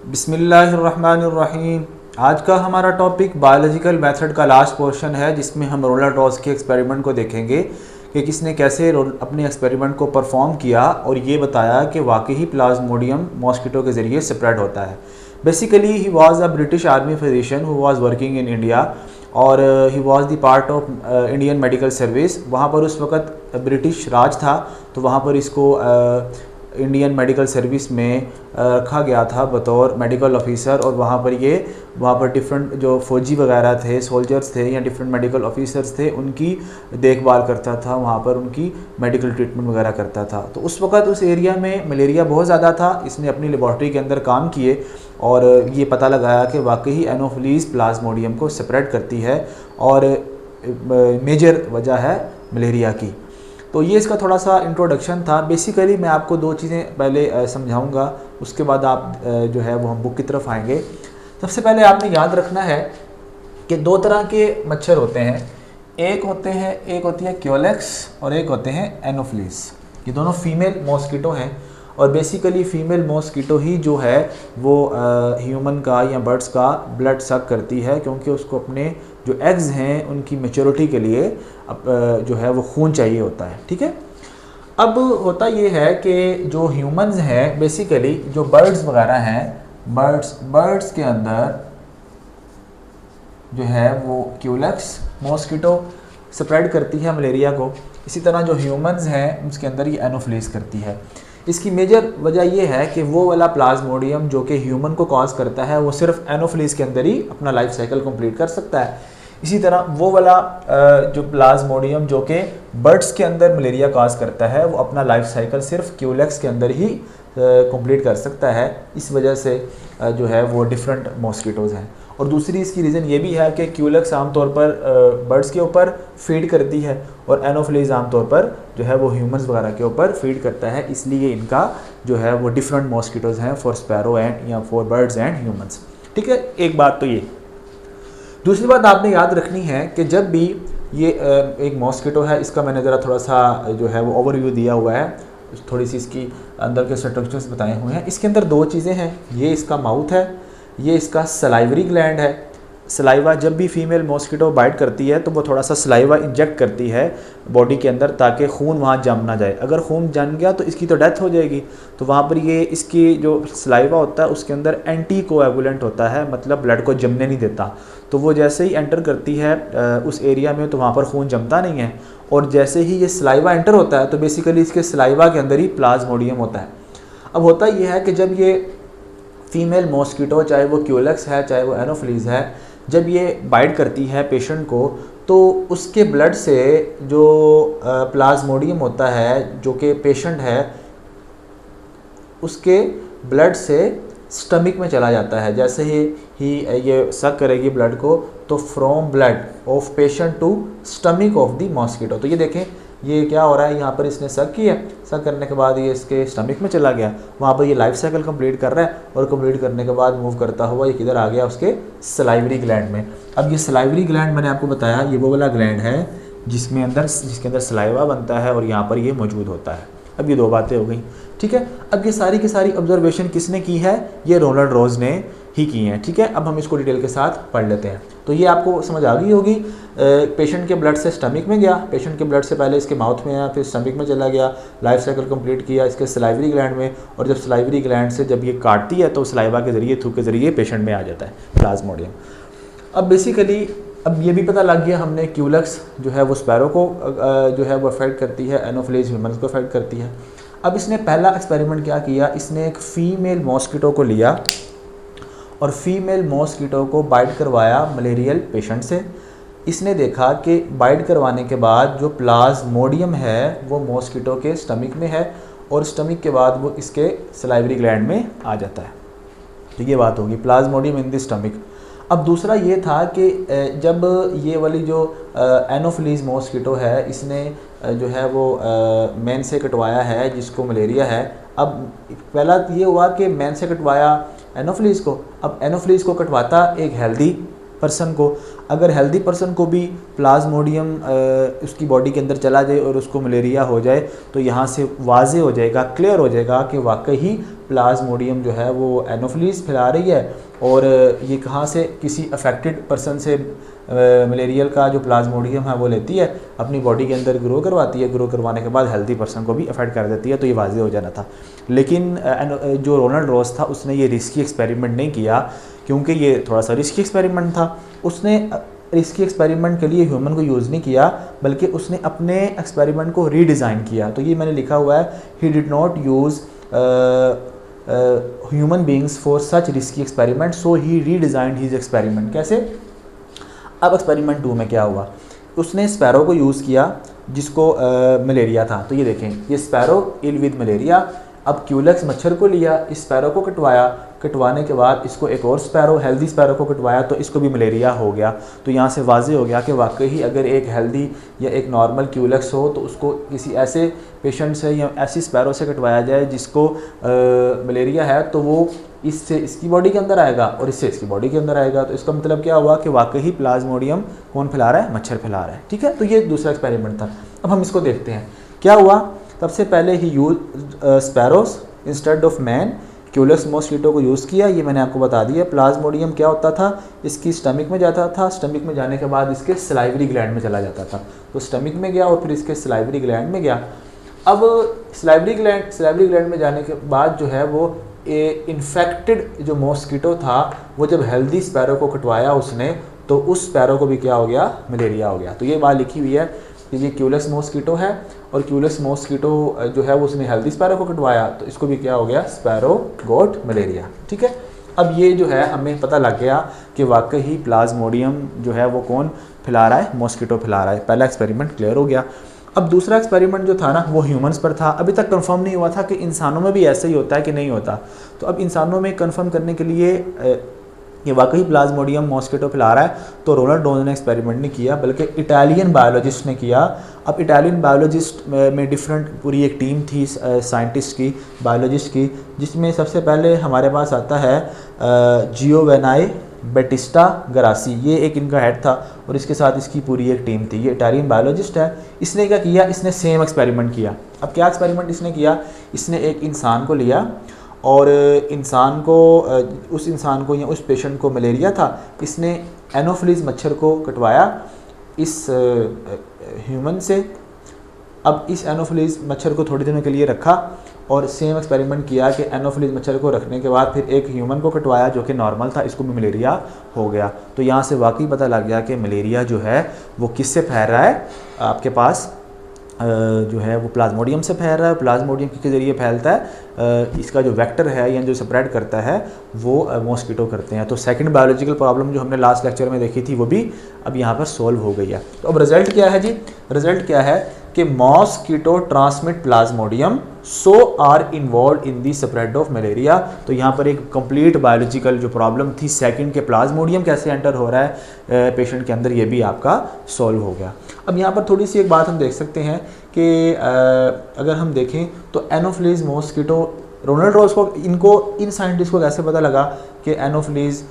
बिस्मिल्लाहिर्रहमानिर्रहीम। आज का हमारा टॉपिक बायोलॉजिकल मेथड का लास्ट पोर्शन है, जिसमें हम रोनाल्ड रॉस के एक्सपेरिमेंट को देखेंगे कि किसने कैसे अपने एक्सपेरिमेंट को परफॉर्म किया और ये बताया कि वाकई ही प्लाज्मोडियम मॉस्किटो के ज़रिए स्प्रेड होता है। Basically he was a British army physician who was working in India और he was the part of Indian medical service. वहाँ पर उस वक़्त ब्रिटिश राज था, तो वहाँ पर इसको इंडियन मेडिकल सर्विस में रखा गया था बतौर मेडिकल ऑफिसर। और वहाँ पर डिफरेंट जो फ़ौजी वगैरह थे, सोल्जर्स थे या डिफरेंट मेडिकल ऑफिसर्स थे, उनकी देखभाल करता था, वहाँ पर उनकी मेडिकल ट्रीटमेंट वगैरह करता था। तो उस वक़्त उस एरिया में मलेरिया बहुत ज़्यादा था। इसने अपनी लेबॉर्ट्री के अंदर काम किए और ये पता लगाया कि वाकई एनोफिलीज़ प्लाज्मोडियम को स्प्रेड करती है और मेजर वजह है मलेरिया की। तो ये इसका थोड़ा सा इंट्रोडक्शन था। बेसिकली मैं आपको दो चीज़ें पहले समझाऊंगा, उसके बाद आप जो है वो हम बुक की तरफ आएंगे। सबसे पहले आपने याद रखना है कि दो तरह के मच्छर होते हैं। एक होती है क्योलेक्स और एक होते हैं एनोफिलीज। ये दोनों फीमेल मॉस्किटो हैं और बेसिकली फ़ीमेल मॉस्किटो ही जो है वो ह्यूमन का या बर्ड्स का ब्लड सक करती है, क्योंकि उसको अपने जो एग्स हैं उनकी मेच्योरिटी के लिए जो है वो खून चाहिए होता है। ठीक है। अब होता ये है कि जो ह्यूमंस हैं, बेसिकली जो बर्ड्स वगैरह हैं, बर्ड्स के अंदर जो है वो क्यूलेक्स मॉस्किटो स्प्रेड करती है मलेरिया को। इसी तरह जो ह्यूमंस हैं उसके अंदर ये एनोफिलीज करती है। इसकी मेजर वजह यह है कि वो वाला प्लाज्मोडियम जो कि ह्यूमन को कॉज करता है वो सिर्फ एनोफिलीज के अंदर ही अपना लाइफ साइकिल कंप्लीट कर सकता है। इसी तरह वो वाला जो प्लाज्मोडियम जो कि बर्ड्स के अंदर मलेरिया कॉज करता है वो अपना लाइफ साइकिल सिर्फ क्यूलेक्स के अंदर ही कंप्लीट कर सकता है। इस वजह से जो है वो डिफरेंट मॉस्किटोज़ हैं। और दूसरी इसकी रीज़न ये भी है कि क्यूलेक्स आमतौर पर बर्ड्स के ऊपर फीड करती है और एनोफिलीज आमतौर पर जो है वो ह्यूमंस वगैरह के ऊपर फीड करता है। इसलिए इनका जो है वो डिफरेंट मॉस्किटोज़ हैं फॉर स्पैरो एंड या फॉर बर्ड्स एंड ह्यूमंस। ठीक है, एक बात तो ये। दूसरी बात आपने याद रखनी है कि जब भी ये एक मॉस्किटो है, इसका मैंने ज़रा थोड़ा सा जो है वो ओवरव्यू दिया हुआ है, थोड़ी सी इसकी अंदर के स्ट्रक्चर्स बताए हुए हैं। इसके अंदर दो चीज़ें हैं, ये इसका माउथ है, ये इसका सलाइवरी ग्लैंड है। सलाइवा जब भी फीमेल मॉस्किटो बाइट करती है तो वो थोड़ा सा सलाइवा इंजेक्ट करती है बॉडी के अंदर ताकि खून वहाँ जम ना जाए। अगर खून जम गया तो इसकी तो डेथ हो जाएगी। तो वहाँ पर ये इसकी जो सलाइवा होता है उसके अंदर एंटी कोएगुलेंट होता है, मतलब ब्लड को जमने नहीं देता। तो वो जैसे ही एंटर करती है उस एरिया में तो वहाँ पर खून जमता नहीं है। और जैसे ही ये सलाइवा एंटर होता है तो बेसिकली इसके सलाइवा के अंदर ही प्लाज्मोडियम होता है। अब होता ये है कि जब ये फीमेल मॉस्किटो, चाहे वो क्यूलेक्स है चाहे वो एनोफिलीज है, जब ये बाइट करती है पेशेंट को तो उसके ब्लड से जो प्लाज्मोडियम होता है जो कि पेशेंट है उसके ब्लड से स्टमक में चला जाता है। जैसे ही ये सक करेगी ब्लड को तो from blood of patient to stomach of the mosquito. तो ये देखें ये क्या हो रहा है, यहाँ पर इसने सक किया, सक करने के बाद ये इसके स्टमक में चला गया, वहाँ पर ये लाइफ साइकिल कंप्लीट कर रहा है और कंप्लीट करने के बाद मूव करता हुआ ये किधर आ गया, उसके सलाइवरी ग्लैंड में। अब ये सलाइवरी ग्लैंड मैंने आपको बताया ये वो वाला ग्लैंड है जिसके अंदर सलाइवा बनता है और यहाँ पर ये मौजूद होता है। अब ये दो बातें हो गई। ठीक है। अब ये सारी की सारी ऑब्जर्वेशन किसने की है, ये रोनाल्ड रॉस ने ही की हैं। ठीक है। अब हम इसको डिटेल के साथ पढ़ लेते हैं। तो ये आपको समझ आ गई होगी। पेशेंट के ब्लड से स्टमक में गया, पेशेंट के ब्लड से पहले इसके माउथ में आया, फिर स्टमक में चला गया, लाइफ साइकिल कंप्लीट किया इसके सलाइवरी ग्लैंड में, और जब सलाइवरी ग्लैंड से जब ये काटती है तो सलाइवा के ज़रिए, थूक के ज़रिए पेशेंट में आ जाता है प्लाज्मोडियम। अब बेसिकली अब ये भी पता लग गया हमने क्यूलेक्स जो है वो स्पैरो को जो है वो अफेक्ट करती है, एनोफिलीज ह्यूमन्स को अफेक्ट करती है। अब इसने पहला एक्सपेरिमेंट क्या किया, इसने एक फ़ीमेल मॉस्किटो को लिया और फीमेल मॉस्किटो को बाइट करवाया मलेरियल पेशेंट से। इसने देखा कि बाइट करवाने के बाद जो प्लाज्मोडियम है वो मॉस्किटो के स्टमक में है और स्टमक के बाद वो इसके सलाइवरी ग्लैंड में आ जाता है। तो ये बात होगी प्लाज्मोडियम इन द स्टमक। अब दूसरा ये था कि जब ये वाली जो एनोफिलीज मॉस्किटो है इसने जो है वो मैन से कटवाया है जिसको मलेरिया है। अब पहला ये हुआ कि मैन से कटवाया एनोफिलीज को, अब एनोफिलीज को कटवाता एक हेल्दी पर्सन को, अगर हेल्दी पर्सन को भी प्लाज्मोडियम उसकी बॉडी के अंदर चला जाए और उसको मलेरिया हो जाए तो यहाँ से वाज़े हो जाएगा, क्लियर हो जाएगा कि वाकई ही प्लाज्मोडियम जो है वो एनोफिलीज फैला रही है। और ये कहाँ से, किसी अफेक्टेड पर्सन से मलेरियल का जो प्लाज्मोडियम है वो लेती है, अपनी बॉडी के अंदर ग्रो करवाती है, ग्रो करवाने के बाद हेल्दी पर्सन को भी अफेक्ट कर देती है। तो ये वाज़े हो जाना था। लेकिन जो रोनाल्ड रॉस था उसने ये रिस्की एक्सपेरिमेंट नहीं किया, क्योंकि ये थोड़ा सा रिस्की एक्सपेरिमेंट था। उसने रिस्की एक्सपेरिमेंट के लिए ह्यूमन को यूज़ नहीं किया, बल्कि उसने अपने एक्सपेरिमेंट को रीडिज़ाइन किया। तो ये मैंने लिखा हुआ है, he did not use human beings for such risky experiment, so he redesigned his experiment. कैसे? अब एक्सपेरिमेंट 2 में क्या हुआ, उसने स्पैरो को यूज़ किया जिसको मलेरिया था। तो ये देखें, ये स्पैरो इल विद मलेरिया। अब क्यूलेक्स मच्छर को लिया, इस स्पैरो को कटवाया, कटवाने के बाद इसको एक और स्पैरो, हेल्दी स्पैरो को कटवाया तो इसको भी मलेरिया हो गया। तो यहाँ से वाज़े हो गया कि वाकई ही अगर एक हेल्दी या एक नॉर्मल क्यूलेक्स हो तो उसको किसी ऐसे पेशेंट से या ऐसी स्पैरो से कटवाया जाए जिसको मलेरिया है, तो वो इससे इसकी बॉडी के अंदर आएगा और इससे इसकी बॉडी के अंदर आएगा। तो इसका मतलब क्या हुआ कि वाकई ही प्लाज्मोडियम कौन फैला रहा है? मच्छर फैला रहा है। ठीक है, तो ये दूसरा एक्सपेरिमेंट था। अब हम इसको देखते हैं क्या हुआ। सबसे पहले he use sparrows instead of man, culex mosquito को यूज़ किया। ये मैंने आपको बता दिया। प्लाज्मोडियम क्या होता था, इसकी स्टमक में जाता था, स्टमक में जाने के बाद इसके सलाइवरी ग्लैंड में चला जाता था। तो स्टमक में गया और फिर इसके सलाइवरी ग्लैंड में गया। अब सलाइवरी ग्लैंड में जाने के बाद जो है वो इन्फेक्टेड जो मॉस्किटो था, वो जब हेल्दी स्पैरो को कटवाया उसने, तो उस स्पैरो को भी क्या हो गया? मलेरिया हो गया। तो ये बात लिखी हुई है कि ये क्यूलेक्स मॉस्किटो है और क्यूलेक्स मॉस्किटो जो है वो उसने हेल्दी स्पैरो को कटवाया तो इसको भी क्या हो गया? स्पैरो गोट मलेरिया। ठीक है, अब ये जो है हमें पता लग गया कि वाकई ही प्लाज्मोडियम जो है वो कौन फैला रहा है? मॉस्किटो फैला रहा है। पहला एक्सपेरिमेंट क्लियर हो गया। अब दूसरा एक्सपेरिमेंट जो था ना वो ह्यूमंस पर था। अभी तक कंफर्म नहीं हुआ था कि इंसानों में भी ऐसा ही होता है कि नहीं होता। तो अब इंसानों में कंफर्म करने के लिए ये वाकई प्लाज्मोडियम मॉस्किटो फैला रहा है, तो रोनाल्ड रॉस ने एक्सपेरिमेंट नहीं किया बल्कि इटालियन बायोलॉजिस्ट ने किया। अब इटालियन बायोलॉजिस्ट में डिफरेंट पूरी एक टीम थी साइंटिस्ट की, बायोलॉजिस्ट की, जिसमें सबसे पहले हमारे पास आता है जियोवेनाई बैटिस्टा गरासी। ये एक इनका हेड था और इसके साथ इसकी पूरी एक टीम थी। ये इटालियन बायोलॉजिस्ट है। इसने क्या किया? इसने सेम एक्सपेरिमेंट किया। अब क्या एक्सपेरिमेंट इसने किया? इसने एक इंसान को लिया और इंसान को, उस इंसान को या उस पेशेंट को मलेरिया था, इसने एनोफिलीज मच्छर को कटवाया इस ह्यूमन से। अब इस एनोफिलीज मच्छर को थोड़े दिनों के लिए रखा और सेम एक्सपेरिमेंट किया कि एनोफिलीज मच्छर को रखने के बाद फिर एक ह्यूमन को कटवाया जो कि नॉर्मल था, इसको भी मलेरिया हो गया। तो यहाँ से वाकई पता लग गया कि मलेरिया जो है वो किससे फैल रहा है? आपके पास जो है वो प्लाज्मोडियम से फैल रहा है। प्लाज्मोडियम के ज़रिए फैलता है। इसका जो वेक्टर है या जो स्प्रेड करता है वो मॉस्किटो करते हैं। तो सेकंड बायोलॉजिकल प्रॉब्लम जो हमने लास्ट लेक्चर में देखी थी वो भी अब यहाँ पर सॉल्व हो गई है। तो अब रिजल्ट क्या है जी? रिजल्ट क्या है कि mosquito transmit plasmodium, so are involve in the spread of malaria. तो यहाँ पर एक कंप्लीट बायोलॉजिकल जो प्रॉब्लम थी सेकंड के प्लाज्मोडियम कैसे एंटर हो रहा है पेशेंट के अंदर, ये भी आपका सॉल्व हो गया। अब यहाँ पर थोड़ी सी एक बात हम देख सकते हैं कि अगर हम देखें तो एनोफिलीज मॉस्किटो, रोनाल्ड रॉस को, इन साइंटिस्ट को कैसे पता लगा कि एनोफिलीज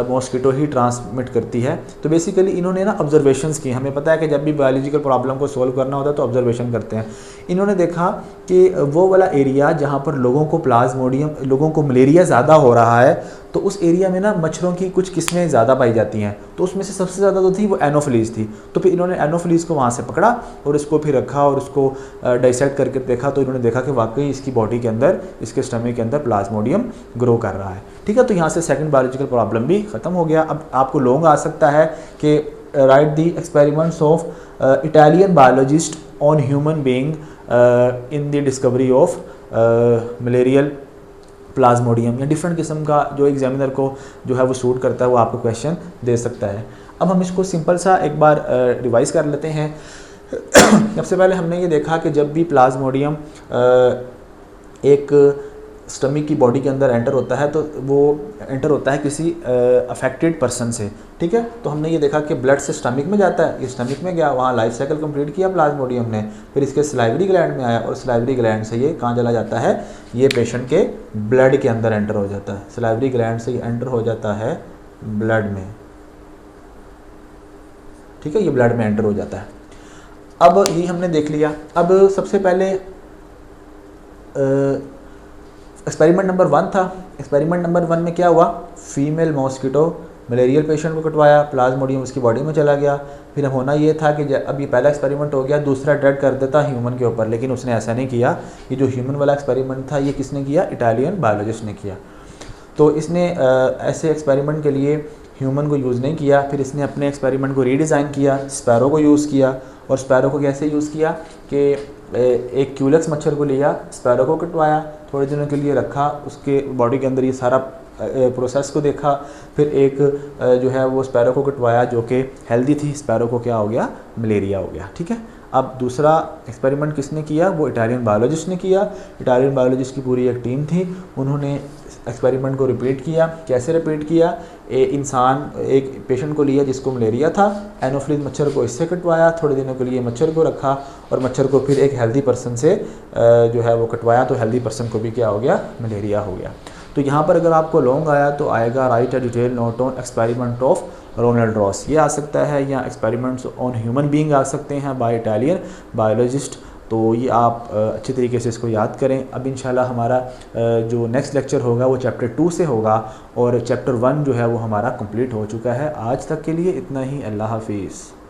मॉस्किटो ही ट्रांसमिट करती है? तो बेसिकली इन्होंने ना ऑब्जर्वेशंस की। हमें पता है कि जब भी बायोलॉजिकल प्रॉब्लम को सॉल्व करना होता है तो ऑब्जर्वेशन करते हैं। इन्होंने देखा कि वो वाला एरिया जहाँ पर लोगों को मलेरिया ज़्यादा हो रहा है, तो उस एरिया में ना मच्छरों की कुछ किस्में ज़्यादा पाई जाती हैं। तो उसमें से सबसे ज़्यादा जो थी वो एनोफिलीज थी। तो फिर इन्होंने एनोफिलीज को वहाँ से पकड़ा और इसको फिर रखा और उसको डाइसेक्ट करके देखा। तो इन्होंने देखा कि वाकई इसकी बॉडी के अंदर, इसके स्टमक के अंदर प्लाज्मोडियम ग्रो कर रहा है। ठीक है, तो यहाँ से सेकंड बायोलॉजिकल प्रॉब्लम भी ख़त्म हो गया। अब आपको लॉन्ग आ सकता है कि right the experiments of Italian biologist on human being in the discovery of malarial Plasmodium, या डिफरेंट किस्म का जो एग्जामिनर को जो है वो सूट करता है वो आपको क्वेश्चन दे सकता है। अब हम इसको सिंपल सा एक बार रिवाइज कर लेते हैं। सबसे पहले हमने ये देखा कि जब भी प्लाज्मोडियम एक स्टमक की बॉडी के अंदर एंटर होता है तो वो एंटर होता है किसी अफेक्टेड पर्सन से। ठीक है, तो हमने ये देखा कि ब्लड से स्टमक में जाता है, ये स्टमक में गया, वहाँ लाइफ साइकिल कंप्लीट किया प्लाज्मोडियम ने, फिर इसके सलाइवरी ग्लैंड में आया और सलाइवरी ग्लैंड से ये कहाँ चला जाता है? ये पेशेंट के ब्लड के अंदर एंटर हो जाता है। सलाइवरी ग्लैंड से ये एंटर हो जाता है ब्लड में। ठीक है, ये ब्लड में एंटर हो जाता है। अब ये हमने देख लिया। अब सबसे पहले एक्सपेरिमेंट नंबर 1 था। एक्सपेरिमेंट नंबर 1 में क्या हुआ, फीमेल मॉस्किटो मलेरियल पेशेंट को कटवाया, प्लाज्मोडियम उसकी बॉडी में चला गया। फिर होना ये था कि अब ये पहला एक्सपेरिमेंट हो गया, दूसरा डेड कर देता ह्यूमन के ऊपर, लेकिन उसने ऐसा नहीं किया। ये जो ह्यूमन वाला एक्सपेरिमेंट था ये किसने किया, इटालियन बायोलॉजिस्ट ने किया। तो इसने ऐसे एक्सपेरिमेंट के लिए ह्यूमन को यूज़ नहीं किया। फिर इसने अपने एक्सपेरिमेंट को रीडिज़ाइन किया, स्पैरो को यूज़ किया। और स्पैरो को कैसे यूज़ किया कि एक क्यूलेक्स मच्छर को लिया, स्पैरो को कटवाया, थोड़े दिनों के लिए रखा, उसके बॉडी के अंदर ये सारा प्रोसेस को देखा। फिर एक जो है वो स्पैरो को कटवाया जो कि हेल्दी थी, स्पैरो को क्या हो गया, मलेरिया हो गया। ठीक है, अब दूसरा एक्सपेरिमेंट किसने किया, वो इटालियन बायोलॉजिस्ट ने किया। इटालियन बायोलॉजिस्ट की पूरी एक टीम थी, उन्होंने एक्सपेरिमेंट को रिपीट किया। कैसे रिपीट किया, एक पेशेंट को लिया जिसको मलेरिया था, एनोफ्लिस मच्छर को इससे कटवाया, थोड़े दिनों के लिए मच्छर को रखा और मच्छर को फिर एक हेल्दी पर्सन से जो है वो कटवाया, तो हेल्दी पर्सन को भी क्या हो गया, मलेरिया हो गया। तो यहाँ पर अगर आपको लॉन्ग आया तो आएगा write a detail note on experiment of Ronald Ross, ये आ सकता है, या एक्सपेरिमेंट्स ऑन ह्यूमन बीइंग आ सकते हैं बाय इटालियन बायोलॉजिस्ट। तो ये आप अच्छे तरीके से इसको याद करें। अब इंशाल्लाह हमारा जो नेक्स्ट लेक्चर होगा वो चैप्टर 2 से होगा और चैप्टर 1 जो है वो हमारा कंप्लीट हो चुका है। आज तक के लिए इतना ही, अल्लाह हाफिज़।